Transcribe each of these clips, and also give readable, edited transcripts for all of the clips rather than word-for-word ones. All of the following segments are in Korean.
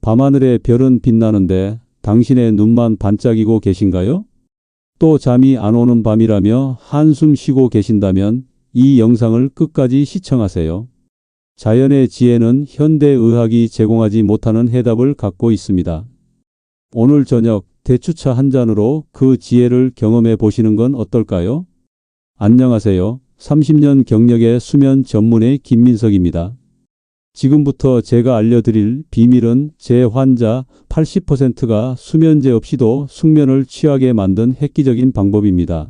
밤하늘에 별은 빛나는데 당신의 눈만 반짝이고 계신가요? 또 잠이 안 오는 밤이라며 한숨 쉬고 계신다면 이 영상을 끝까지 시청하세요. 자연의 지혜는 현대의학이 제공하지 못하는 해답을 갖고 있습니다. 오늘 저녁 대추차 한 잔으로 그 지혜를 경험해 보시는 건 어떨까요? 안녕하세요. 30년 경력의 수면 전문의 김민석입니다. 지금부터 제가 알려드릴 비밀은 제 환자 80%가 수면제 없이도 숙면을 취하게 만든 획기적인 방법입니다.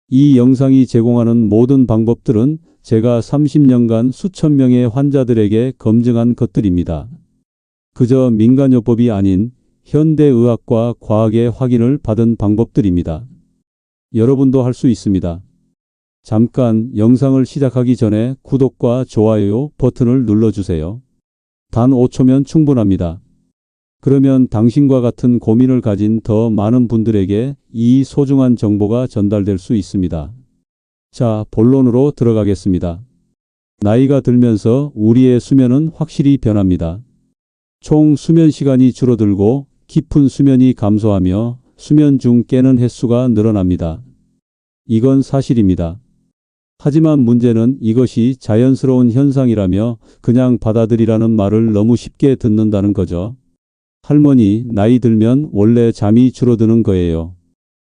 이 영상이 제공하는 모든 방법들은 제가 30년간 수천 명의 환자들에게 검증한 것들입니다. 그저 민간요법이 아닌 현대의학과 과학의 확인을 받은 방법들입니다. 여러분도 할 수 있습니다. 잠깐 영상을 시작하기 전에 구독과 좋아요 버튼을 눌러주세요. 단 5초면 충분합니다. 그러면 당신과 같은 고민을 가진 더 많은 분들에게 이 소중한 정보가 전달될 수 있습니다. 자, 본론으로 들어가겠습니다. 나이가 들면서 우리의 수면은 확실히 변합니다. 총 수면 시간이 줄어들고 깊은 수면이 감소하며 수면 중 깨는 횟수가 늘어납니다. 이건 사실입니다. 하지만 문제는 이것이 자연스러운 현상이라며 그냥 받아들이라는 말을 너무 쉽게 듣는다는 거죠. 할머니, 나이 들면 원래 잠이 줄어드는 거예요.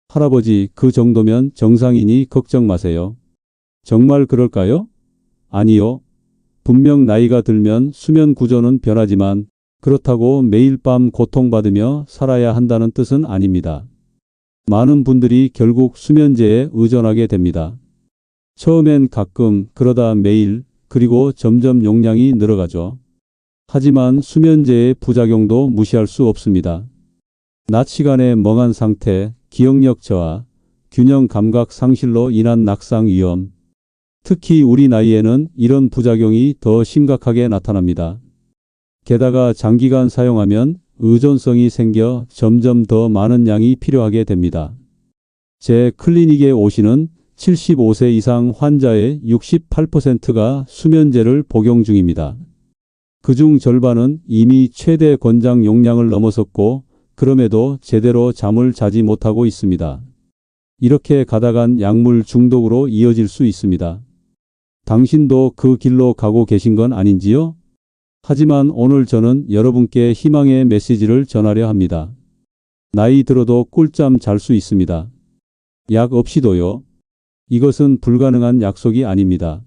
할아버지, 그 정도면 정상이니 걱정 마세요. 정말 그럴까요? 아니요. 분명 나이가 들면 수면 구조는 변하지만 그렇다고 매일 밤 고통받으며 살아야 한다는 뜻은 아닙니다. 많은 분들이 결국 수면제에 의존하게 됩니다. 처음엔 가끔, 그러다 매일, 그리고 점점 용량이 늘어가죠. 하지만 수면제의 부작용도 무시할 수 없습니다. 낮 시간에 멍한 상태, 기억력 저하, 균형 감각 상실로 인한 낙상 위험. 특히 우리 나이에는 이런 부작용이 더 심각하게 나타납니다. 게다가 장기간 사용하면 의존성이 생겨 점점 더 많은 양이 필요하게 됩니다. 제 클리닉에 오시는 75세 이상 환자의 68%가 수면제를 복용 중입니다. 그중 절반은 이미 최대 권장 용량을 넘어섰고 그럼에도 제대로 잠을 자지 못하고 있습니다. 이렇게 가다간 약물 중독으로 이어질 수 있습니다. 당신도 그 길로 가고 계신 건 아닌지요? 하지만 오늘 저는 여러분께 희망의 메시지를 전하려 합니다. 나이 들어도 꿀잠 잘 수 있습니다. 약 없이도요. 이것은 불가능한 약속이 아닙니다.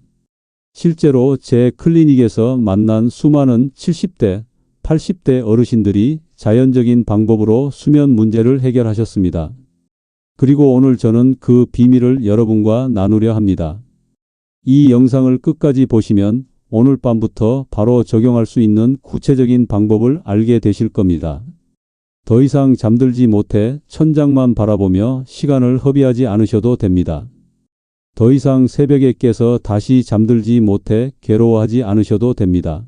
실제로 제 클리닉에서 만난 수많은 70대, 80대 어르신들이 자연적인 방법으로 수면 문제를 해결하셨습니다. 그리고 오늘 저는 그 비밀을 여러분과 나누려 합니다. 이 영상을 끝까지 보시면 오늘 밤부터 바로 적용할 수 있는 구체적인 방법을 알게 되실 겁니다. 더 이상 잠들지 못해 천장만 바라보며 시간을 허비하지 않으셔도 됩니다. 더 이상 새벽에 깨서 다시 잠들지 못해 괴로워하지 않으셔도 됩니다.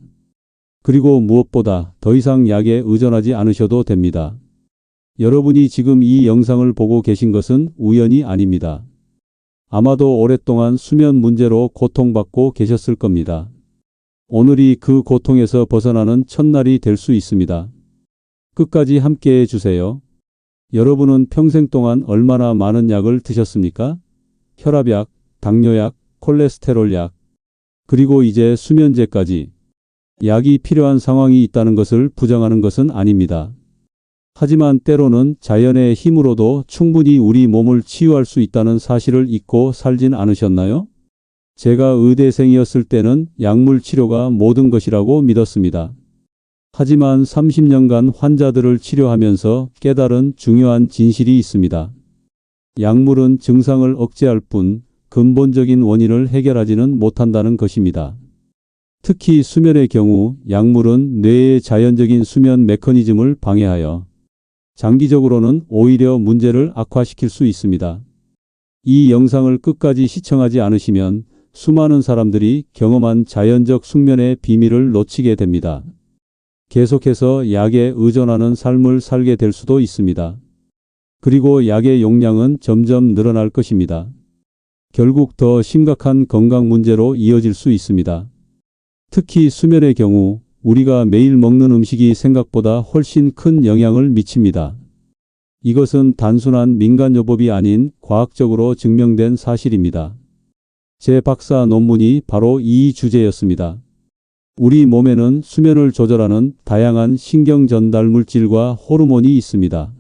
그리고 무엇보다 더 이상 약에 의존하지 않으셔도 됩니다. 여러분이 지금 이 영상을 보고 계신 것은 우연이 아닙니다. 아마도 오랫동안 수면 문제로 고통받고 계셨을 겁니다. 오늘이 그 고통에서 벗어나는 첫날이 될 수 있습니다. 끝까지 함께해 주세요. 여러분은 평생 동안 얼마나 많은 약을 드셨습니까? 혈압약, 당뇨약, 콜레스테롤약, 그리고 이제 수면제까지. 약이 필요한 상황이 있다는 것을 부정하는 것은 아닙니다. 하지만 때로는 자연의 힘으로도 충분히 우리 몸을 치유할 수 있다는 사실을 잊고 살진 않으셨나요? 제가 의대생이었을 때는 약물 치료가 모든 것이라고 믿었습니다. 하지만 30년간 환자들을 치료하면서 깨달은 중요한 진실이 있습니다. 약물은 증상을 억제할 뿐 근본적인 원인을 해결하지는 못한다는 것입니다. 특히 수면의 경우 약물은 뇌의 자연적인 수면 메커니즘을 방해하여 장기적으로는 오히려 문제를 악화시킬 수 있습니다. 이 영상을 끝까지 시청하지 않으시면 수많은 사람들이 경험한 자연적 숙면의 비밀을 놓치게 됩니다. 계속해서 약에 의존하는 삶을 살게 될 수도 있습니다. 그리고 약의 용량은 점점 늘어날 것입니다. 결국 더 심각한 건강 문제로 이어질 수 있습니다. 특히 수면의 경우 우리가 매일 먹는 음식이 생각보다 훨씬 큰 영향을 미칩니다. 이것은 단순한 민간요법이 아닌 과학적으로 증명된 사실입니다. 제 박사 논문이 바로 이 주제였습니다. 우리 몸에는 수면을 조절하는 다양한 신경 전달 물질과 호르몬이 있습니다.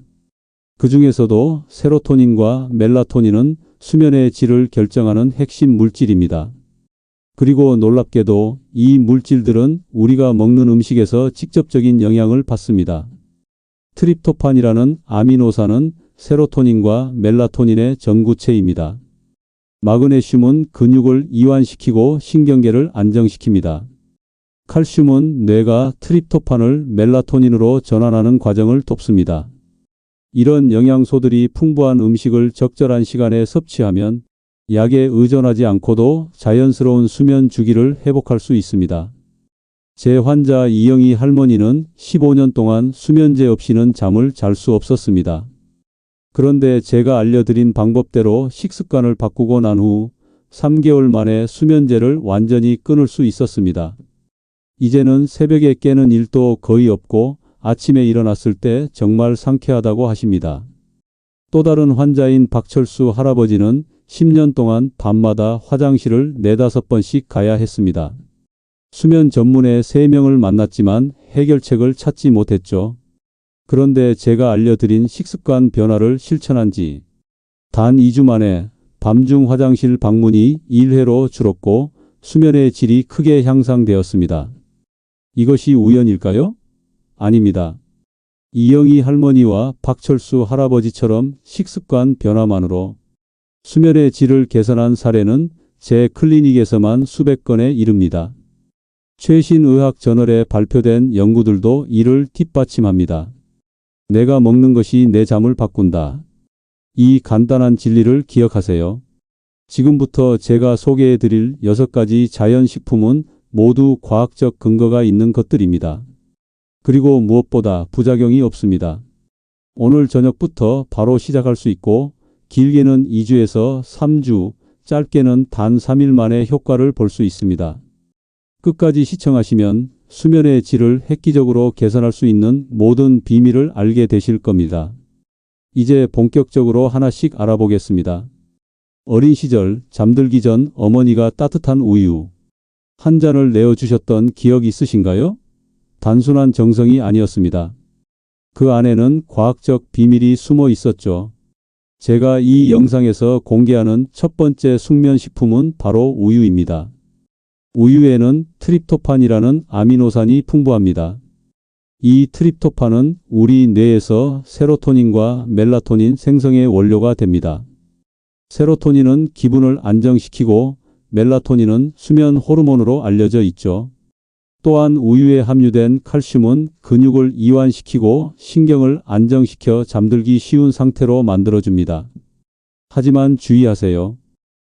그 중에서도 세로토닌과 멜라토닌은 수면의 질을 결정하는 핵심 물질입니다. 그리고 놀랍게도 이 물질들은 우리가 먹는 음식에서 직접적인 영향을 받습니다. 트립토판이라는 아미노산은 세로토닌과 멜라토닌의 전구체입니다. 마그네슘은 근육을 이완시키고 신경계를 안정시킵니다. 칼슘은 뇌가 트립토판을 멜라토닌으로 전환하는 과정을 돕습니다. 이런 영양소들이 풍부한 음식을 적절한 시간에 섭취하면 약에 의존하지 않고도 자연스러운 수면 주기를 회복할 수 있습니다. 제 환자 이영희 할머니는 15년 동안 수면제 없이는 잠을 잘 수 없었습니다. 그런데 제가 알려드린 방법대로 식습관을 바꾸고 난 후 3개월 만에 수면제를 완전히 끊을 수 있었습니다. 이제는 새벽에 깨는 일도 거의 없고 아침에 일어났을 때 정말 상쾌하다고 하십니다. 또 다른 환자인 박철수 할아버지는 10년 동안 밤마다 화장실을 4~5번씩 가야 했습니다. 수면 전문의 3명을 만났지만 해결책을 찾지 못했죠. 그런데 제가 알려드린 식습관 변화를 실천한 지 단 2주 만에 밤중 화장실 방문이 1회로 줄었고 수면의 질이 크게 향상되었습니다. 이것이 우연일까요? 아닙니다. 이영희 할머니와 박철수 할아버지처럼 식습관 변화만으로 수면의 질을 개선한 사례는 제 클리닉에서만 수백 건에 이릅니다. 최신 의학 저널에 발표된 연구들도 이를 뒷받침합니다. 내가 먹는 것이 내 잠을 바꾼다. 이 간단한 진리를 기억하세요. 지금부터 제가 소개해 드릴 6가지 자연식품은 모두 과학적 근거가 있는 것들입니다. 그리고 무엇보다 부작용이 없습니다. 오늘 저녁부터 바로 시작할 수 있고 길게는 2주에서 3주, 짧게는 단 3일 만에 효과를 볼 수 있습니다. 끝까지 시청하시면 수면의 질을 획기적으로 개선할 수 있는 모든 비밀을 알게 되실 겁니다. 이제 본격적으로 하나씩 알아보겠습니다. 어린 시절 잠들기 전 어머니가 따뜻한 우유 한 잔을 내어주셨던 기억 있으신가요? 단순한 정성이 아니었습니다. 그 안에는 과학적 비밀이 숨어 있었죠. 제가 이 영상에서 공개하는 첫 번째 숙면식품은 바로 우유입니다. 우유에는 트립토판이라는 아미노산이 풍부합니다. 이 트립토판은 우리 뇌에서 세로토닌과 멜라토닌 생성의 원료가 됩니다. 세로토닌은 기분을 안정시키고 멜라토닌은 수면 호르몬으로 알려져 있죠. 또한 우유에 함유된 칼슘은 근육을 이완시키고 신경을 안정시켜 잠들기 쉬운 상태로 만들어줍니다. 하지만 주의하세요.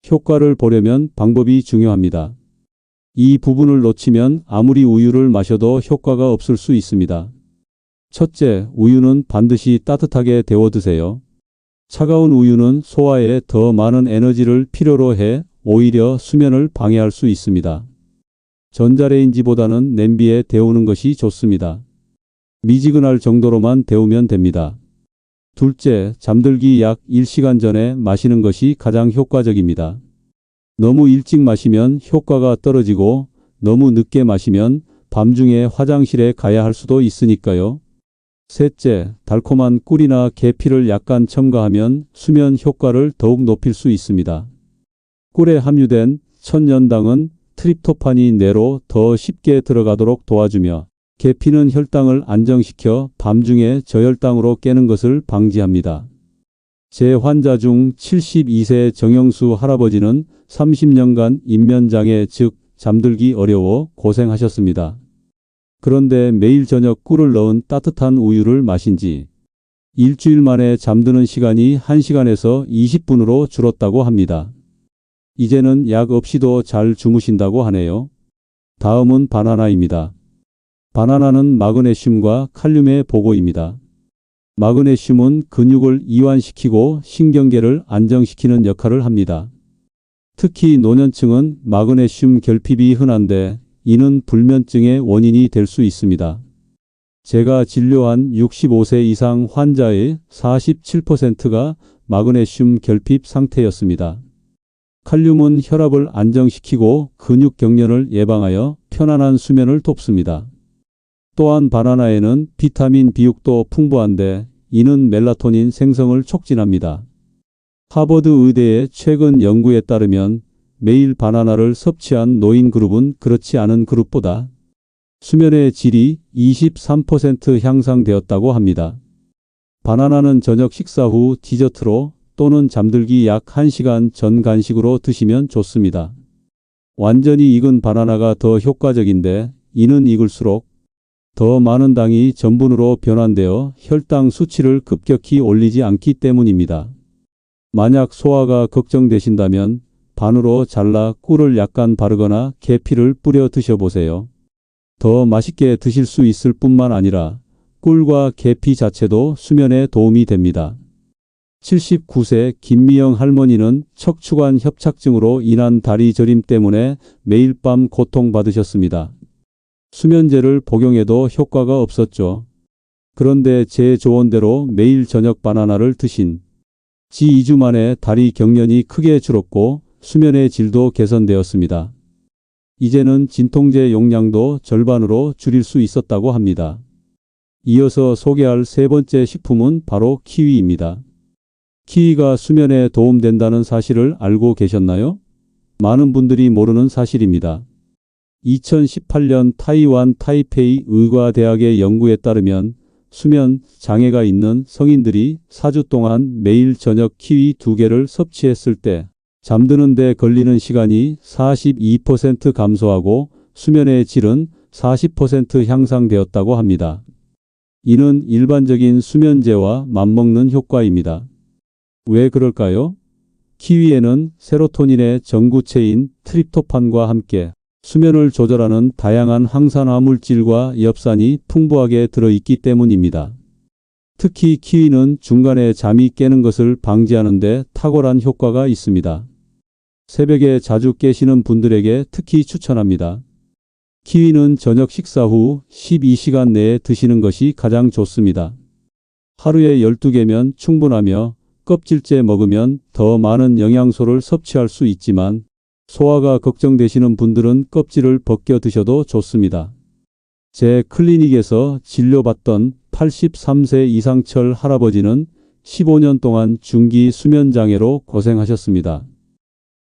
효과를 보려면 방법이 중요합니다. 이 부분을 놓치면 아무리 우유를 마셔도 효과가 없을 수 있습니다. 첫째, 우유는 반드시 따뜻하게 데워 드세요. 차가운 우유는 소화에 더 많은 에너지를 필요로 해 오히려 수면을 방해할 수 있습니다. 전자레인지보다는 냄비에 데우는 것이 좋습니다. 미지근할 정도로만 데우면 됩니다. 둘째, 잠들기 약 1시간 전에 마시는 것이 가장 효과적입니다. 너무 일찍 마시면 효과가 떨어지고 너무 늦게 마시면 밤중에 화장실에 가야 할 수도 있으니까요. 셋째, 달콤한 꿀이나 계피를 약간 첨가하면 수면 효과를 더욱 높일 수 있습니다. 꿀에 함유된 천연당은 트립토판이 뇌로 더 쉽게 들어가도록 도와주며 계피는 혈당을 안정시켜 밤중에 저혈당으로 깨는 것을 방지합니다. 제 환자 중 72세 정영수 할아버지는 30년간 입면장애 즉 잠들기 어려워 고생하셨습니다. 그런데 매일 저녁 꿀을 넣은 따뜻한 우유를 마신 지 일주일 만에 잠드는 시간이 1시간에서 20분으로 줄었다고 합니다. 이제는 약 없이도 잘 주무신다고 하네요. 다음은 바나나입니다. 바나나는 마그네슘과 칼륨의 보고입니다. 마그네슘은 근육을 이완시키고 신경계를 안정시키는 역할을 합니다. 특히 노년층은 마그네슘 결핍이 흔한데 이는 불면증의 원인이 될 수 있습니다. 제가 진료한 65세 이상 환자의 47%가 마그네슘 결핍 상태였습니다. 칼륨은 혈압을 안정시키고 근육 경련을 예방하여 편안한 수면을 돕습니다. 또한 바나나에는 비타민 B6도 풍부한데 이는 멜라토닌 생성을 촉진합니다. 하버드 의대의 최근 연구에 따르면 매일 바나나를 섭취한 노인 그룹은 그렇지 않은 그룹보다 수면의 질이 23% 향상되었다고 합니다. 바나나는 저녁 식사 후 디저트로 또는 잠들기 약 1시간 전 간식으로 드시면 좋습니다. 완전히 익은 바나나가 더 효과적인데 이는 익을수록 더 많은 당이 전분으로 변환되어 혈당 수치를 급격히 올리지 않기 때문입니다. 만약 소화가 걱정되신다면 반으로 잘라 꿀을 약간 바르거나 계피를 뿌려 드셔보세요. 더 맛있게 드실 수 있을 뿐만 아니라 꿀과 계피 자체도 수면에 도움이 됩니다. 79세 김미영 할머니는 척추관 협착증으로 인한 다리 저림 때문에 매일 밤 고통받으셨습니다. 수면제를 복용해도 효과가 없었죠. 그런데 제 조언대로 매일 저녁 바나나를 드신 지 2주 만에 다리 경련이 크게 줄었고 수면의 질도 개선되었습니다. 이제는 진통제 용량도 절반으로 줄일 수 있었다고 합니다. 이어서 소개할 세 번째 식품은 바로 키위입니다. 키위가 수면에 도움된다는 사실을 알고 계셨나요? 많은 분들이 모르는 사실입니다. 2018년 타이완 타이페이 의과대학의 연구에 따르면 수면 장애가 있는 성인들이 4주 동안 매일 저녁 키위 2개를 섭취했을 때 잠드는 데 걸리는 시간이 42% 감소하고 수면의 질은 40% 향상되었다고 합니다. 이는 일반적인 수면제와 맞먹는 효과입니다. 왜 그럴까요? 키위에는 세로토닌의 전구체인 트립토판과 함께 수면을 조절하는 다양한 항산화 물질과 엽산이 풍부하게 들어있기 때문입니다. 특히 키위는 중간에 잠이 깨는 것을 방지하는 데 탁월한 효과가 있습니다. 새벽에 자주 깨시는 분들에게 특히 추천합니다. 키위는 저녁 식사 후 12시간 내에 드시는 것이 가장 좋습니다. 하루에 12개면 충분하며 껍질째 먹으면 더 많은 영양소를 섭취할 수 있지만 소화가 걱정되시는 분들은 껍질을 벗겨 드셔도 좋습니다. 제 클리닉에서 진료받던 83세 이상철 할아버지는 15년 동안 중기 수면장애로 고생하셨습니다.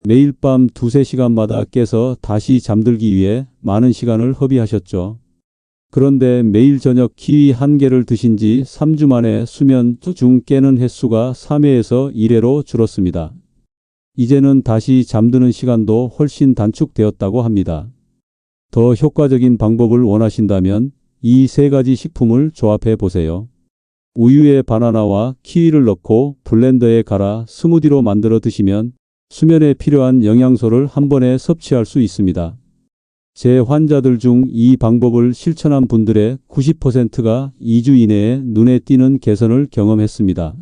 매일 밤 2~3시간마다 깨서 다시 잠들기 위해 많은 시간을 허비하셨죠. 그런데 매일 저녁 키위 1개를 드신 지 3주 만에 수면 중 깨는 횟수가 3회에서 1회로 줄었습니다. 이제는 다시 잠드는 시간도 훨씬 단축되었다고 합니다. 더 효과적인 방법을 원하신다면 이 세 가지 식품을 조합해 보세요. 우유에 바나나와 키위를 넣고 블렌더에 갈아 스무디로 만들어 드시면 수면에 필요한 영양소를 한 번에 섭취할 수 있습니다. 제 환자들 중 이 방법을 실천한 분들의 90%가 2주 이내에 눈에 띄는 개선을 경험했습니다.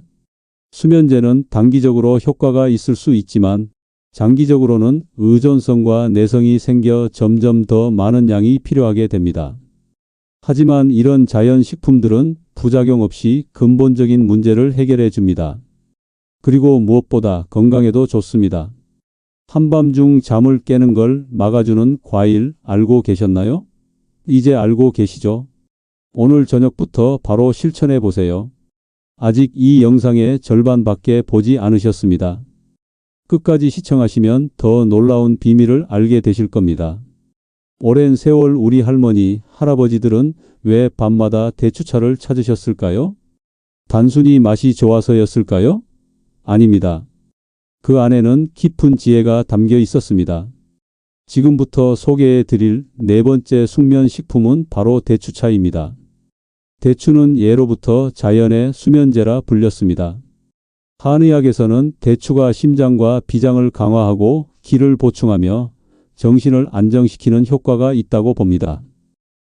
수면제는 단기적으로 효과가 있을 수 있지만 장기적으로는 의존성과 내성이 생겨 점점 더 많은 양이 필요하게 됩니다. 하지만 이런 자연식품들은 부작용 없이 근본적인 문제를 해결해 줍니다. 그리고 무엇보다 건강에도 좋습니다. 한밤중 잠을 깨는 걸 막아주는 과일 알고 계셨나요? 이제 알고 계시죠? 오늘 저녁부터 바로 실천해 보세요. 아직 이 영상의 절반밖에 보지 않으셨습니다. 끝까지 시청하시면 더 놀라운 비밀을 알게 되실 겁니다. 오랜 세월 우리 할머니, 할아버지들은 왜 밤마다 대추차를 찾으셨을까요? 단순히 맛이 좋아서였을까요? 아닙니다. 그 안에는 깊은 지혜가 담겨 있었습니다. 지금부터 소개해 드릴 네 번째 숙면 식품은 바로 대추차입니다. 대추는 예로부터 자연의 수면제라 불렸습니다. 한의학에서는 대추가 심장과 비장을 강화하고 기를 보충하며 정신을 안정시키는 효과가 있다고 봅니다.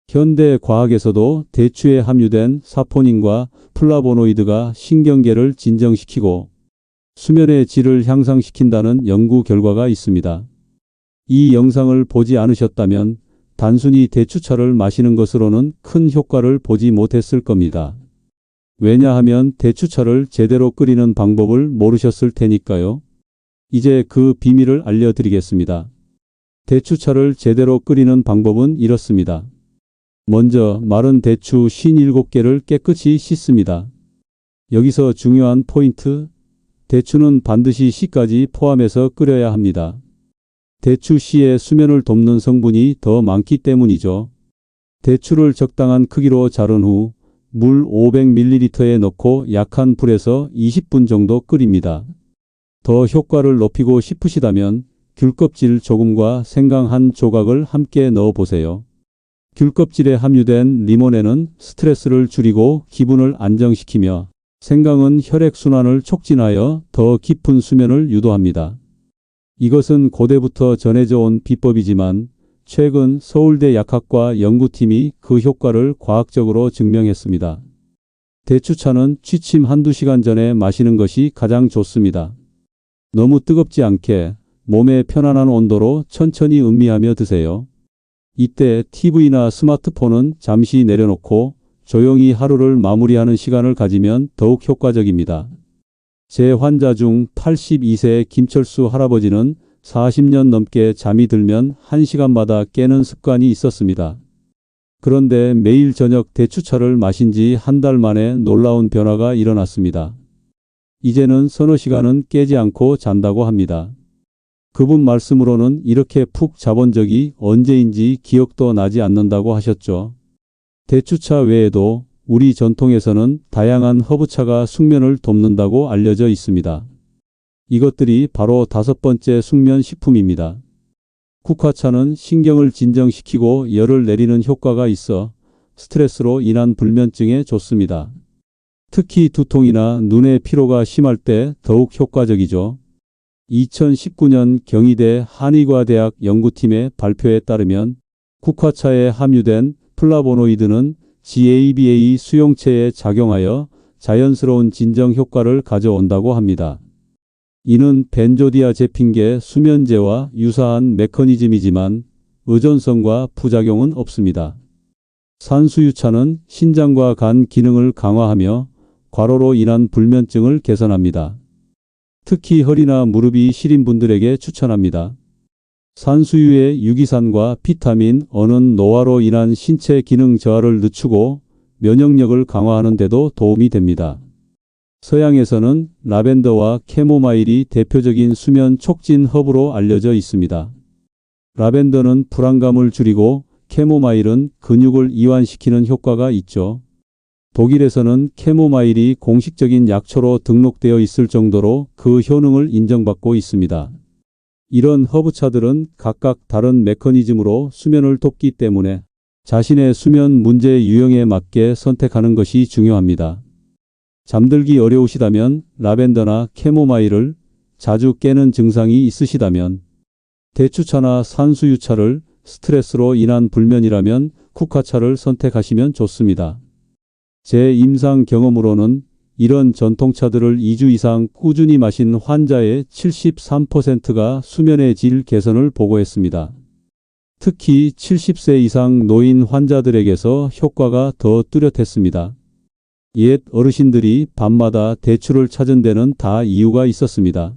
현대 과학에서도 대추에 함유된 사포닌과 플라보노이드가 신경계를 진정시키고 수면의 질을 향상시킨다는 연구 결과가 있습니다. 이 영상을 보지 않으셨다면 단순히 대추차를 마시는 것으로는 큰 효과를 보지 못했을 겁니다. 왜냐하면 대추차를 제대로 끓이는 방법을 모르셨을 테니까요. 이제 그 비밀을 알려드리겠습니다. 대추차를 제대로 끓이는 방법은 이렇습니다. 먼저 마른 대추 57개를 깨끗이 씻습니다. 여기서 중요한 포인트, 대추는 반드시 씨까지 포함해서 끓여야 합니다. 대추 씨의 수면을 돕는 성분이 더 많기 때문이죠. 대추를 적당한 크기로 자른 후 물 500ml에 넣고 약한 불에서 20분 정도 끓입니다. 더 효과를 높이고 싶으시다면 귤껍질 조금과 생강 한 조각을 함께 넣어보세요. 귤껍질에 함유된 리모넨은 스트레스를 줄이고 기분을 안정시키며 생강은 혈액순환을 촉진하여 더 깊은 수면을 유도합니다. 이것은 고대부터 전해져 온 비법이지만 최근 서울대 약학과 연구팀이 그 효과를 과학적으로 증명했습니다. 대추차는 취침 한두 시간 전에 마시는 것이 가장 좋습니다. 너무 뜨겁지 않게 몸에 편안한 온도로 천천히 음미하며 드세요. 이때 TV나 스마트폰은 잠시 내려놓고 조용히 하루를 마무리하는 시간을 가지면 더욱 효과적입니다. 제 환자 중 82세 김철수 할아버지는 40년 넘게 잠이 들면 1시간마다 깨는 습관이 있었습니다. 그런데 매일 저녁 대추차를 마신 지 한 달 만에 놀라운 변화가 일어났습니다. 이제는 서너 시간은 깨지 않고 잔다고 합니다. 그분 말씀으로는 이렇게 푹 자본 적이 언제인지 기억도 나지 않는다고 하셨죠. 대추차 외에도 우리 전통에서는 다양한 허브차가 숙면을 돕는다고 알려져 있습니다. 이것들이 바로 5번째 숙면 식품입니다. 국화차는 신경을 진정시키고 열을 내리는 효과가 있어 스트레스로 인한 불면증에 좋습니다. 특히 두통이나 눈의 피로가 심할 때 더욱 효과적이죠. 2019년 경희대 한의과대학 연구팀의 발표에 따르면 국화차에 함유된 플라보노이드는 GABA 수용체에 작용하여 자연스러운 진정 효과를 가져온다고 합니다. 이는 벤조디아제핀계 수면제와 유사한 메커니즘이지만 의존성과 부작용은 없습니다. 산수유차는 신장과 간 기능을 강화하며 과로로 인한 불면증을 개선합니다. 특히 허리나 무릎이 시린 분들에게 추천합니다. 산수유의 유기산과 비타민 E는 노화로 인한 신체 기능 저하를 늦추고 면역력을 강화하는 데도 도움이 됩니다. 서양에서는 라벤더와 캐모마일이 대표적인 수면 촉진 허브로 알려져 있습니다. 라벤더는 불안감을 줄이고 캐모마일은 근육을 이완시키는 효과가 있죠. 독일에서는 캐모마일이 공식적인 약초로 등록되어 있을 정도로 그 효능을 인정받고 있습니다. 이런 허브차들은 각각 다른 메커니즘으로 수면을 돕기 때문에 자신의 수면 문제 유형에 맞게 선택하는 것이 중요합니다. 잠들기 어려우시다면 라벤더나 캐모마일을, 자주 깨는 증상이 있으시다면 대추차나 산수유차를, 스트레스로 인한 불면이라면 국화차를 선택하시면 좋습니다. 제 임상 경험으로는 이런 전통차들을 2주 이상 꾸준히 마신 환자의 73%가 수면의 질 개선을 보고했습니다. 특히 70세 이상 노인 환자들에게서 효과가 더 뚜렷했습니다. 옛 어르신들이 밤마다 대추를 찾은 데는 다 이유가 있었습니다.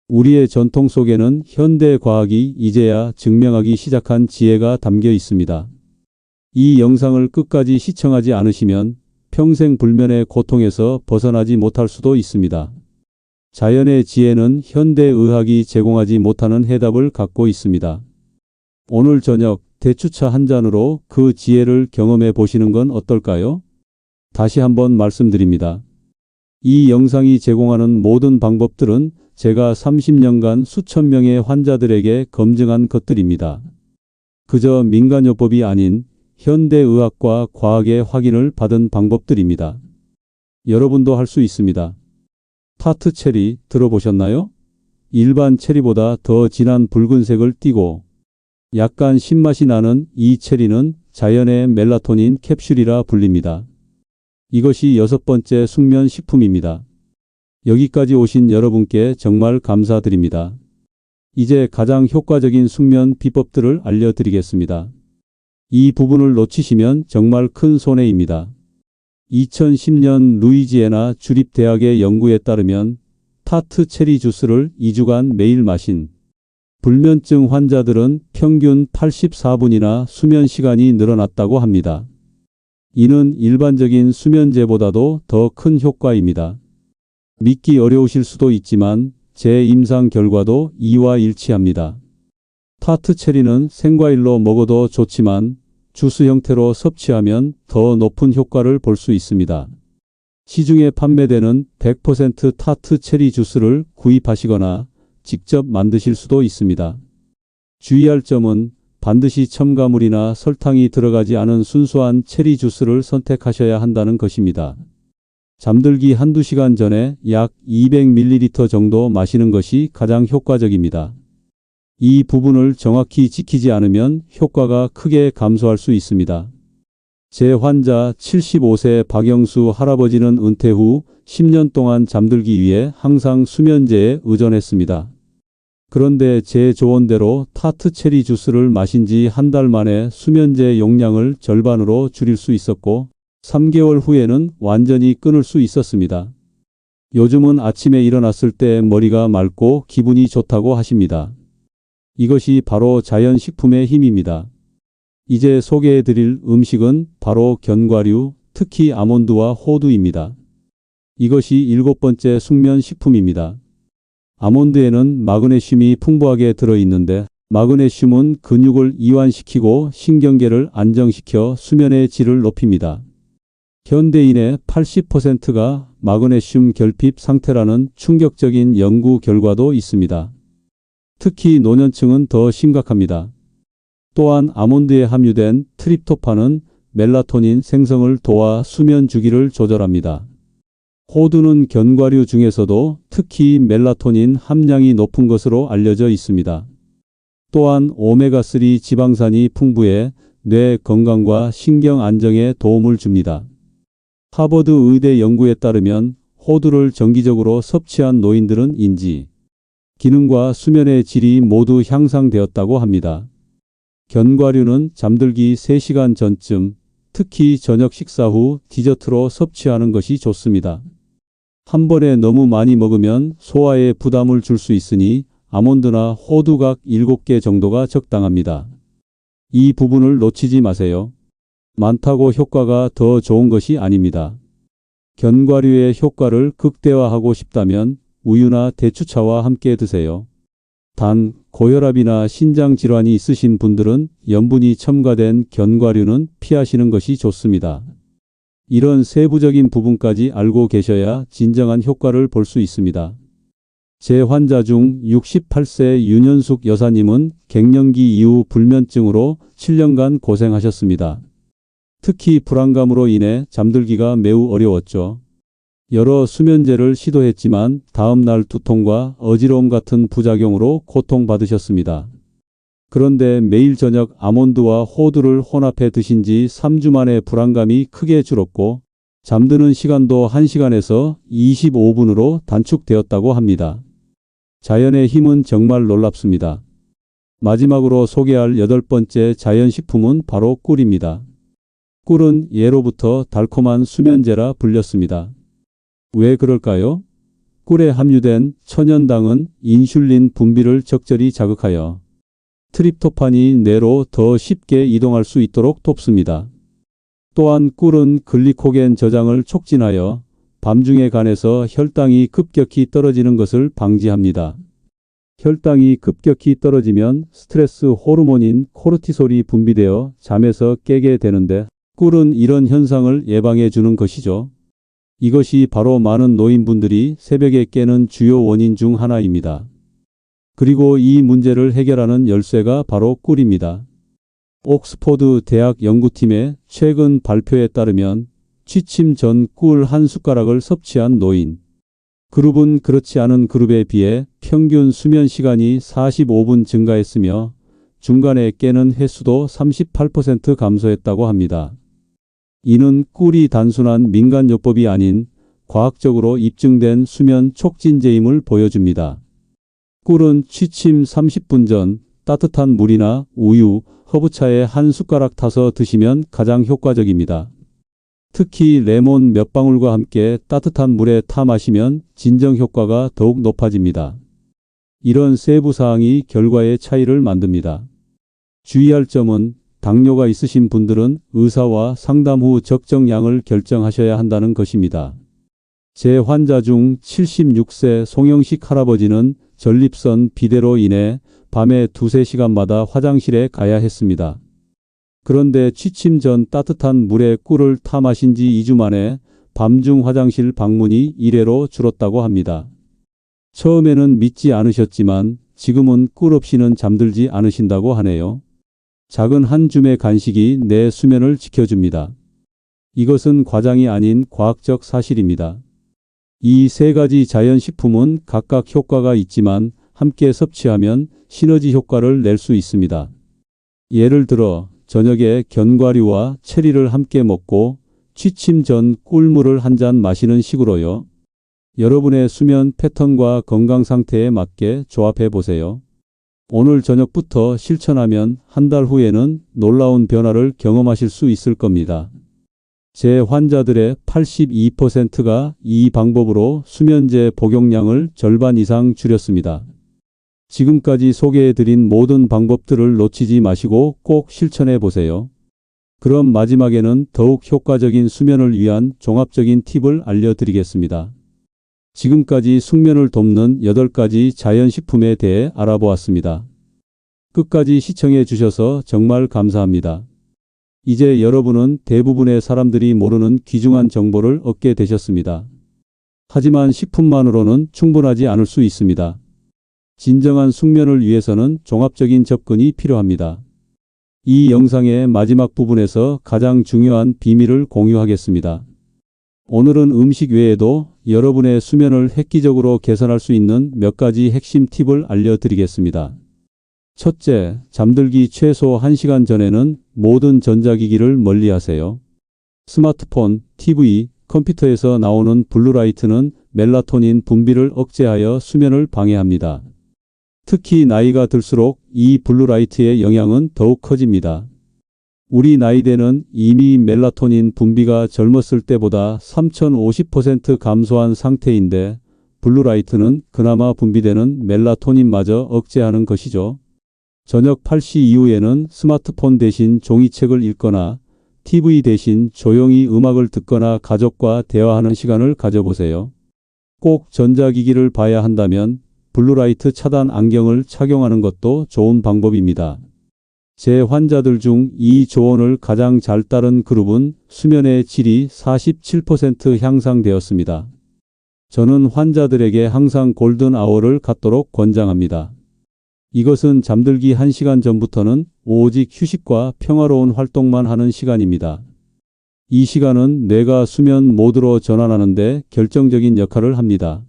우리의 전통 속에는 현대 과학이 이제야 증명하기 시작한 지혜가 담겨 있습니다. 이 영상을 끝까지 시청하지 않으시면 평생 불면의 고통에서 벗어나지 못할 수도 있습니다. 자연의 지혜는 현대의학이 제공하지 못하는 해답을 갖고 있습니다. 오늘 저녁 대추차 한 잔으로 그 지혜를 경험해 보시는 건 어떨까요? 다시 한번 말씀드립니다. 이 영상이 제공하는 모든 방법들은 제가 30년간 수천 명의 환자들에게 검증한 것들입니다. 그저 민간요법이 아닌 현대의학과 과학의 확인을 받은 방법들입니다. 여러분도 할 수 있습니다. 타트 체리 들어보셨나요? 일반 체리보다 더 진한 붉은색을 띠고 약간 신맛이 나는 이 체리는 자연의 멜라토닌 캡슐이라 불립니다. 이것이 6번째 숙면 식품입니다. 여기까지 오신 여러분께 정말 감사드립니다. 이제 가장 효과적인 숙면 비법들을 알려드리겠습니다. 이 부분을 놓치시면 정말 큰 손해입니다. 2010년 루이지애나 주립대학의 연구에 따르면 타트 체리 주스를 2주간 매일 마신 불면증 환자들은 평균 84분이나 수면 시간이 늘어났다고 합니다. 이는 일반적인 수면제보다도 더 큰 효과입니다. 믿기 어려우실 수도 있지만 제 임상 결과도 이와 일치합니다. 타트 체리는 생과일로 먹어도 좋지만 주스 형태로 섭취하면 더 높은 효과를 볼 수 있습니다. 시중에 판매되는 100% 타트 체리 주스를 구입하시거나 직접 만드실 수도 있습니다. 주의할 점은 반드시 첨가물이나 설탕이 들어가지 않은 순수한 체리 주스를 선택하셔야 한다는 것입니다. 잠들기 한두 시간 전에 약 200ml 정도 마시는 것이 가장 효과적입니다. 이 부분을 정확히 지키지 않으면 효과가 크게 감소할 수 있습니다. 제 환자 75세 박영수 할아버지는 은퇴 후 10년 동안 잠들기 위해 항상 수면제에 의존했습니다. 그런데 제 조언대로 타트 체리 주스를 마신 지 한 달 만에 수면제 용량을 절반으로 줄일 수 있었고 3개월 후에는 완전히 끊을 수 있었습니다. 요즘은 아침에 일어났을 때 머리가 맑고 기분이 좋다고 하십니다. 이것이 바로 자연식품의 힘입니다. 이제 소개해드릴 음식은 바로 견과류, 특히 아몬드와 호두입니다. 이것이 7번째 숙면식품입니다. 아몬드에는 마그네슘이 풍부하게 들어있는데 마그네슘은 근육을 이완시키고 신경계를 안정시켜 수면의 질을 높입니다. 현대인의 80%가 마그네슘 결핍 상태라는 충격적인 연구 결과도 있습니다. 특히 노년층은 더 심각합니다. 또한 아몬드에 함유된 트립토판은 멜라토닌 생성을 도와 수면 주기를 조절합니다. 호두는 견과류 중에서도 특히 멜라토닌 함량이 높은 것으로 알려져 있습니다. 또한 오메가3 지방산이 풍부해 뇌 건강과 신경 안정에 도움을 줍니다. 하버드 의대 연구에 따르면 호두를 정기적으로 섭취한 노인들은 인지, 기능과 수면의 질이 모두 향상되었다고 합니다. 견과류는 잠들기 3시간 전쯤, 특히 저녁 식사 후 디저트로 섭취하는 것이 좋습니다. 한 번에 너무 많이 먹으면 소화에 부담을 줄 수 있으니 아몬드나 호두 각 7개 정도가 적당합니다. 이 부분을 놓치지 마세요. 많다고 효과가 더 좋은 것이 아닙니다. 견과류의 효과를 극대화하고 싶다면 우유나 대추차와 함께 드세요. 단, 고혈압이나 신장 질환이 있으신 분들은 염분이 첨가된 견과류는 피하시는 것이 좋습니다. 이런 세부적인 부분까지 알고 계셔야 진정한 효과를 볼 수 있습니다. 제 환자 중 68세 윤현숙 여사님은 갱년기 이후 불면증으로 7년간 고생하셨습니다. 특히 불안감으로 인해 잠들기가 매우 어려웠죠. 여러 수면제를 시도했지만 다음날 두통과 어지러움 같은 부작용으로 고통받으셨습니다. 그런데 매일 저녁 아몬드와 호두를 혼합해 드신 지 3주 만에 불안감이 크게 줄었고 잠드는 시간도 1시간에서 25분으로 단축되었다고 합니다. 자연의 힘은 정말 놀랍습니다. 마지막으로 소개할 8번째 자연식품은 바로 꿀입니다. 꿀은 예로부터 달콤한 수면제라 불렸습니다. 왜 그럴까요? 꿀에 함유된 천연당은 인슐린 분비를 적절히 자극하여 트립토판이 뇌로 더 쉽게 이동할 수 있도록 돕습니다. 또한 꿀은 글리코겐 저장을 촉진하여 밤중에 간에서 혈당이 급격히 떨어지는 것을 방지합니다. 혈당이 급격히 떨어지면 스트레스 호르몬인 코르티솔이 분비되어 잠에서 깨게 되는데 꿀은 이런 현상을 예방해 주는 것이죠. 이것이 바로 많은 노인분들이 새벽에 깨는 주요 원인 중 하나입니다. 그리고 이 문제를 해결하는 열쇠가 바로 꿀입니다. 옥스포드 대학 연구팀의 최근 발표에 따르면 취침 전 꿀 한 숟가락을 섭취한 노인 그룹은 그렇지 않은 그룹에 비해 평균 수면 시간이 45분 증가했으며 중간에 깨는 횟수도 38% 감소했다고 합니다. 이는 꿀이 단순한 민간요법이 아닌 과학적으로 입증된 수면 촉진제임을 보여줍니다. 꿀은 취침 30분 전 따뜻한 물이나 우유, 허브차에 한 숟가락 타서 드시면 가장 효과적입니다. 특히 레몬 몇 방울과 함께 따뜻한 물에 타 마시면 진정 효과가 더욱 높아집니다. 이런 세부 사항이 결과의 차이를 만듭니다. 주의할 점은 당뇨가 있으신 분들은 의사와 상담 후 적정량을 결정하셔야 한다는 것입니다. 제 환자 중 76세 송영식 할아버지는 전립선 비대로 인해 밤에 2~3시간마다 화장실에 가야 했습니다. 그런데 취침 전 따뜻한 물에 꿀을 타 마신 지 2주 만에 밤중 화장실 방문이 1회로 줄었다고 합니다. 처음에는 믿지 않으셨지만 지금은 꿀 없이는 잠들지 않으신다고 하네요. 작은 한 줌의 간식이 내 수면을 지켜줍니다. 이것은 과장이 아닌 과학적 사실입니다. 이 세 가지 자연식품은 각각 효과가 있지만 함께 섭취하면 시너지 효과를 낼 수 있습니다. 예를 들어 저녁에 견과류와 체리를 함께 먹고 취침 전 꿀물을 한 잔 마시는 식으로요. 여러분의 수면 패턴과 건강 상태에 맞게 조합해 보세요. 오늘 저녁부터 실천하면 한 달 후에는 놀라운 변화를 경험하실 수 있을 겁니다. 제 환자들의 82%가 이 방법으로 수면제 복용량을 절반 이상 줄였습니다. 지금까지 소개해드린 모든 방법들을 놓치지 마시고 꼭 실천해 보세요. 그럼 마지막에는 더욱 효과적인 수면을 위한 종합적인 팁을 알려드리겠습니다. 지금까지 숙면을 돕는 8가지 자연식품에 대해 알아보았습니다. 끝까지 시청해 주셔서 정말 감사합니다. 이제 여러분은 대부분의 사람들이 모르는 귀중한 정보를 얻게 되셨습니다. 하지만 식품만으로는 충분하지 않을 수 있습니다. 진정한 숙면을 위해서는 종합적인 접근이 필요합니다. 이 영상의 마지막 부분에서 가장 중요한 비밀을 공유하겠습니다. 오늘은 음식 외에도 여러분의 수면을 획기적으로 개선할 수 있는 몇 가지 핵심 팁을 알려드리겠습니다. 첫째, 잠들기 최소 1시간 전에는 모든 전자기기를 멀리하세요. 스마트폰, TV, 컴퓨터에서 나오는 블루라이트는 멜라토닌 분비를 억제하여 수면을 방해합니다. 특히 나이가 들수록 이 블루라이트의 영향은 더욱 커집니다. 우리 나이대는 이미 멜라토닌 분비가 젊었을 때보다 3050% 감소한 상태인데 블루라이트는 그나마 분비되는 멜라토닌마저 억제하는 것이죠. 저녁 8시 이후에는 스마트폰 대신 종이책을 읽거나 TV 대신 조용히 음악을 듣거나 가족과 대화하는 시간을 가져보세요. 꼭 전자기기를 봐야 한다면 블루라이트 차단 안경을 착용하는 것도 좋은 방법입니다. 제 환자들 중 이 조언을 가장 잘 따른 그룹은 수면의 질이 47% 향상되었습니다. 저는 환자들에게 항상 골든 아워를 갖도록 권장합니다. 이것은 잠들기 1시간 전부터는 오직 휴식과 평화로운 활동만 하는 시간입니다. 이 시간은 뇌가 수면 모드로 전환하는 데 결정적인 역할을 합니다.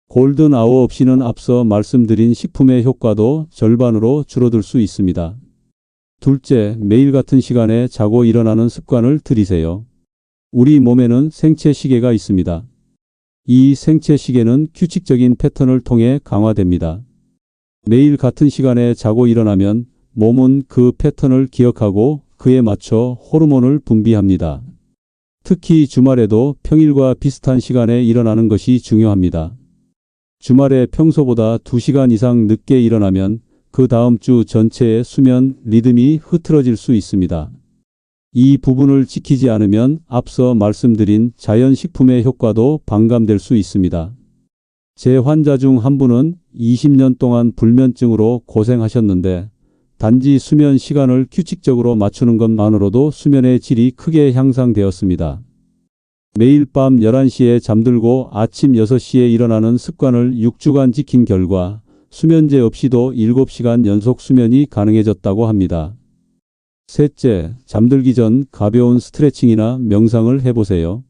골든 아워 없이는 앞서 말씀드린 식품의 효과도 절반으로 줄어들 수 있습니다. 둘째, 매일 같은 시간에 자고 일어나는 습관을 들이세요. 우리 몸에는 생체 시계가 있습니다. 이 생체 시계는 규칙적인 패턴을 통해 강화됩니다. 매일 같은 시간에 자고 일어나면 몸은 그 패턴을 기억하고 그에 맞춰 호르몬을 분비합니다. 특히 주말에도 평일과 비슷한 시간에 일어나는 것이 중요합니다. 주말에 평소보다 2시간 이상 늦게 일어나면 그 다음 주 전체의 수면 리듬이 흐트러질 수 있습니다. 이 부분을 지키지 않으면 앞서 말씀드린 자연식품의 효과도 반감될 수 있습니다. 제 환자 중 한 분은 20년 동안 불면증으로 고생하셨는데 단지 수면 시간을 규칙적으로 맞추는 것만으로도 수면의 질이 크게 향상되었습니다. 매일 밤 11시에 잠들고 아침 6시에 일어나는 습관을 6주간 지킨 결과 수면제 없이도 7시간 연속 수면이 가능해졌다고 합니다. 셋째, 잠들기 전 가벼운 스트레칭이나 명상을 해보세요.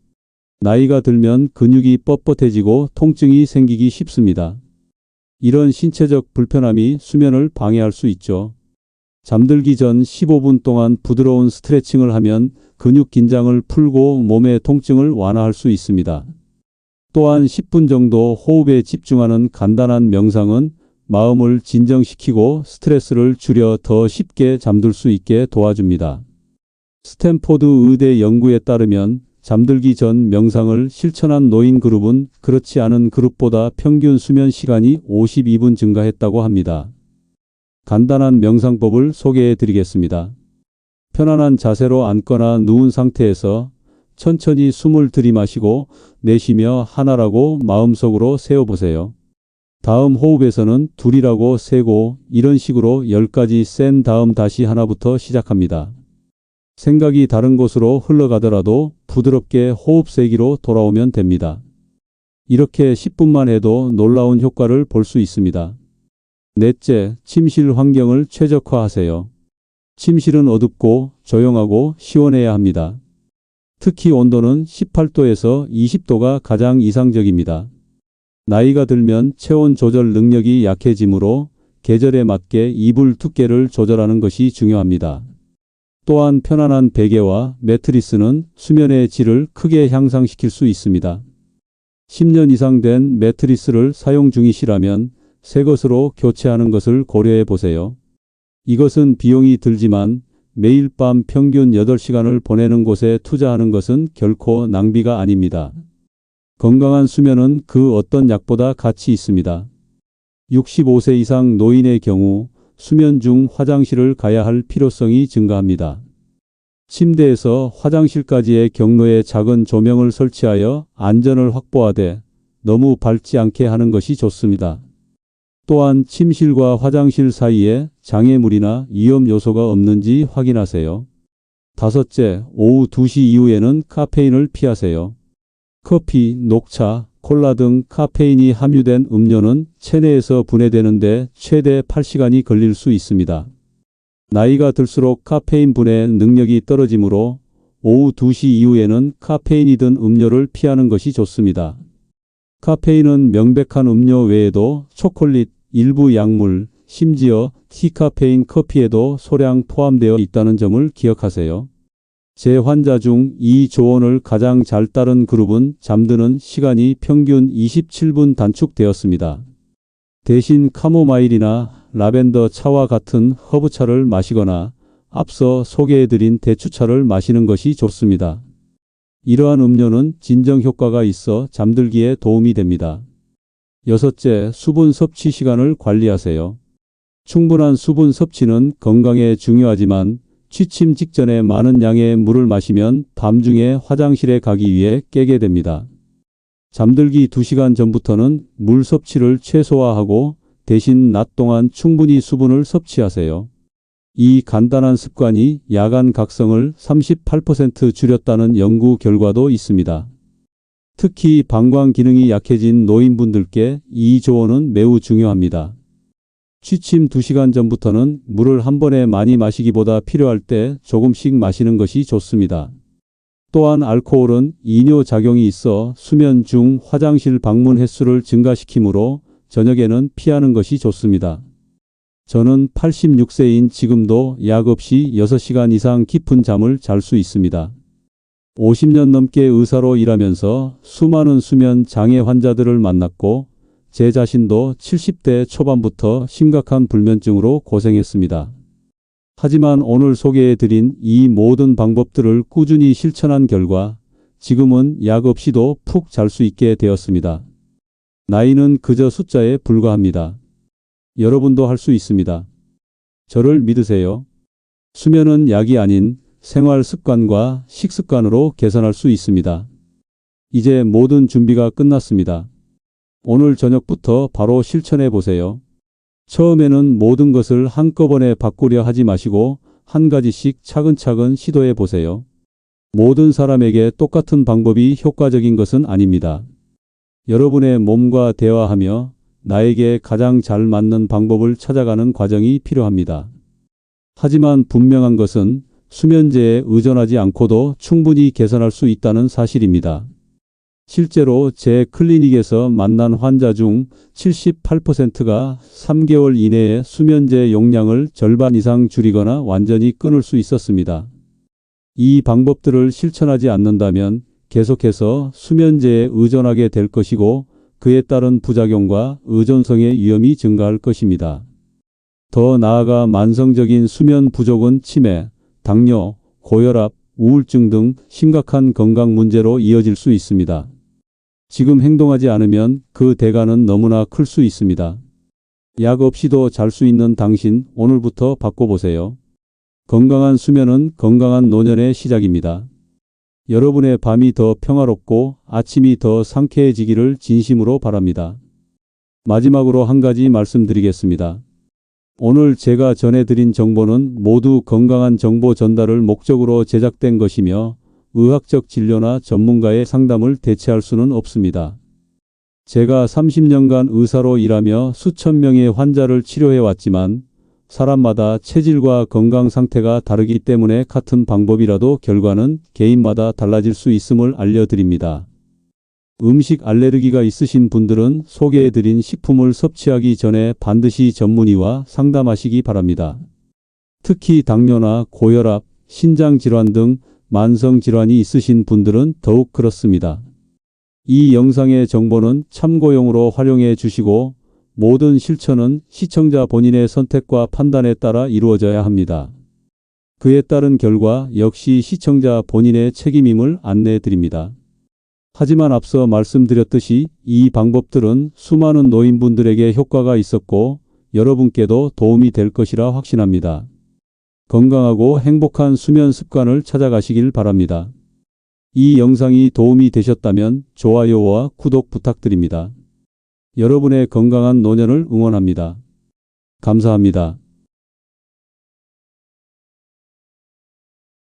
나이가 들면 근육이 뻣뻣해지고 통증이 생기기 쉽습니다. 이런 신체적 불편함이 수면을 방해할 수 있죠. 잠들기 전 15분 동안 부드러운 스트레칭을 하면 근육 긴장을 풀고 몸의 통증을 완화할 수 있습니다. 또한 10분 정도 호흡에 집중하는 간단한 명상은 마음을 진정시키고 스트레스를 줄여 더 쉽게 잠들 수 있게 도와줍니다. 스탠포드 의대 연구에 따르면 잠들기 전 명상을 실천한 노인 그룹은 그렇지 않은 그룹보다 평균 수면 시간이 52분 증가했다고 합니다. 간단한 명상법을 소개해 드리겠습니다. 편안한 자세로 앉거나 누운 상태에서 천천히 숨을 들이마시고 내쉬며 하나라고 마음속으로 세어보세요. 다음 호흡에서는 둘이라고 세고 이런 식으로 10가지 센 다음 다시 하나부터 시작합니다. 생각이 다른 곳으로 흘러가더라도 부드럽게 호흡 세기로 돌아오면 됩니다. 이렇게 10분만 해도 놀라운 효과를 볼 수 있습니다. 넷째, 침실 환경을 최적화하세요. 침실은 어둡고 조용하고 시원해야 합니다. 특히 온도는 18도에서 20도가 가장 이상적입니다. 나이가 들면 체온 조절 능력이 약해지므로 계절에 맞게 이불 두께를 조절하는 것이 중요합니다. 또한 편안한 베개와 매트리스는 수면의 질을 크게 향상시킬 수 있습니다. 10년 이상 된 매트리스를 사용 중이시라면 새 것으로 교체하는 것을 고려해 보세요. 이것은 비용이 들지만 매일 밤 평균 8시간을 보내는 곳에 투자하는 것은 결코 낭비가 아닙니다. 건강한 수면은 그 어떤 약보다 가치 있습니다. 65세 이상 노인의 경우 수면 중 화장실을 가야 할 필요성이 증가합니다. 침대에서 화장실까지의 경로에 작은 조명을 설치하여 안전을 확보하되 너무 밝지 않게 하는 것이 좋습니다. 또한 침실과 화장실 사이에 장애물이나 위험 요소가 없는지 확인하세요. 다섯째, 오후 2시 이후에는 카페인을 피하세요. 커피, 녹차, 콜라 등 카페인이 함유된 음료는 체내에서 분해되는데 최대 8시간이 걸릴 수 있습니다. 나이가 들수록 카페인 분해 능력이 떨어지므로 오후 2시 이후에는 카페인이 든 음료를 피하는 것이 좋습니다. 카페인은 명백한 음료 외에도 초콜릿, 일부 약물, 심지어 디카페인 커피에도 소량 포함되어 있다는 점을 기억하세요. 제 환자 중 이 조언을 가장 잘 따른 그룹은 잠드는 시간이 평균 27분 단축되었습니다. 대신 카모마일이나 라벤더 차와 같은 허브차를 마시거나 앞서 소개해드린 대추차를 마시는 것이 좋습니다. 이러한 음료는 진정 효과가 있어 잠들기에 도움이 됩니다. 여섯째, 수분 섭취 시간을 관리하세요. 충분한 수분 섭취는 건강에 중요하지만 취침 직전에 많은 양의 물을 마시면 밤중에 화장실에 가기 위해 깨게 됩니다. 잠들기 2시간 전부터는 물 섭취를 최소화하고 대신 낮 동안 충분히 수분을 섭취하세요. 이 간단한 습관이 야간 각성을 38% 줄였다는 연구 결과도 있습니다. 특히 방광 기능이 약해진 노인분들께 이 조언은 매우 중요합니다. 취침 2시간 전부터는 물을 한 번에 많이 마시기보다 필요할 때 조금씩 마시는 것이 좋습니다. 또한 알코올은 이뇨 작용이 있어 수면 중 화장실 방문 횟수를 증가시키므로 저녁에는 피하는 것이 좋습니다. 저는 86세인 지금도 약 없이 6시간 이상 깊은 잠을 잘 수 있습니다. 50년 넘게 의사로 일하면서 수많은 수면 장애 환자들을 만났고 제 자신도 70대 초반부터 심각한 불면증으로 고생했습니다. 하지만 오늘 소개해드린 이 모든 방법들을 꾸준히 실천한 결과 지금은 약 없이도 푹 잘 수 있게 되었습니다. 나이는 그저 숫자에 불과합니다. 여러분도 할 수 있습니다. 저를 믿으세요. 수면은 약이 아닌 생활 습관과 식습관으로 개선할 수 있습니다. 이제 모든 준비가 끝났습니다. 오늘 저녁부터 바로 실천해 보세요. 처음에는 모든 것을 한꺼번에 바꾸려 하지 마시고 한 가지씩 차근차근 시도해 보세요. 모든 사람에게 똑같은 방법이 효과적인 것은 아닙니다. 여러분의 몸과 대화하며 나에게 가장 잘 맞는 방법을 찾아가는 과정이 필요합니다. 하지만 분명한 것은 수면제에 의존하지 않고도 충분히 개선할 수 있다는 사실입니다. 실제로 제 클리닉에서 만난 환자 중 78%가 3개월 이내에 수면제 용량을 절반 이상 줄이거나 완전히 끊을 수 있었습니다. 이 방법들을 실천하지 않는다면 계속해서 수면제에 의존하게 될 것이고 그에 따른 부작용과 의존성의 위험이 증가할 것입니다. 더 나아가 만성적인 수면 부족은 치매, 당뇨, 고혈압, 우울증 등 심각한 건강 문제로 이어질 수 있습니다. 지금 행동하지 않으면 그 대가는 너무나 클 수 있습니다. 약 없이도 잘 수 있는 당신, 오늘부터 바꿔보세요. 건강한 수면은 건강한 노년의 시작입니다. 여러분의 밤이 더 평화롭고 아침이 더 상쾌해지기를 진심으로 바랍니다. 마지막으로 한 가지 말씀드리겠습니다. 오늘 제가 전해드린 정보는 모두 건강한 정보 전달을 목적으로 제작된 것이며 의학적 진료나 전문가의 상담을 대체할 수는 없습니다. 제가 30년간 의사로 일하며 수천 명의 환자를 치료해 왔지만 사람마다 체질과 건강 상태가 다르기 때문에 같은 방법이라도 결과는 개인마다 달라질 수 있음을 알려드립니다. 음식 알레르기가 있으신 분들은 소개해드린 식품을 섭취하기 전에 반드시 전문의와 상담하시기 바랍니다. 특히 당뇨나 고혈압, 신장질환 등 만성질환이 있으신 분들은 더욱 그렇습니다. 이 영상의 정보는 참고용으로 활용해 주시고 모든 실천은 시청자 본인의 선택과 판단에 따라 이루어져야 합니다. 그에 따른 결과 역시 시청자 본인의 책임임을 안내해 드립니다. 하지만 앞서 말씀드렸듯이 이 방법들은 수많은 노인분들에게 효과가 있었고 여러분께도 도움이 될 것이라 확신합니다. 건강하고 행복한 수면 습관을 찾아가시길 바랍니다. 이 영상이 도움이 되셨다면 좋아요와 구독 부탁드립니다. 여러분의 건강한 노년을 응원합니다. 감사합니다.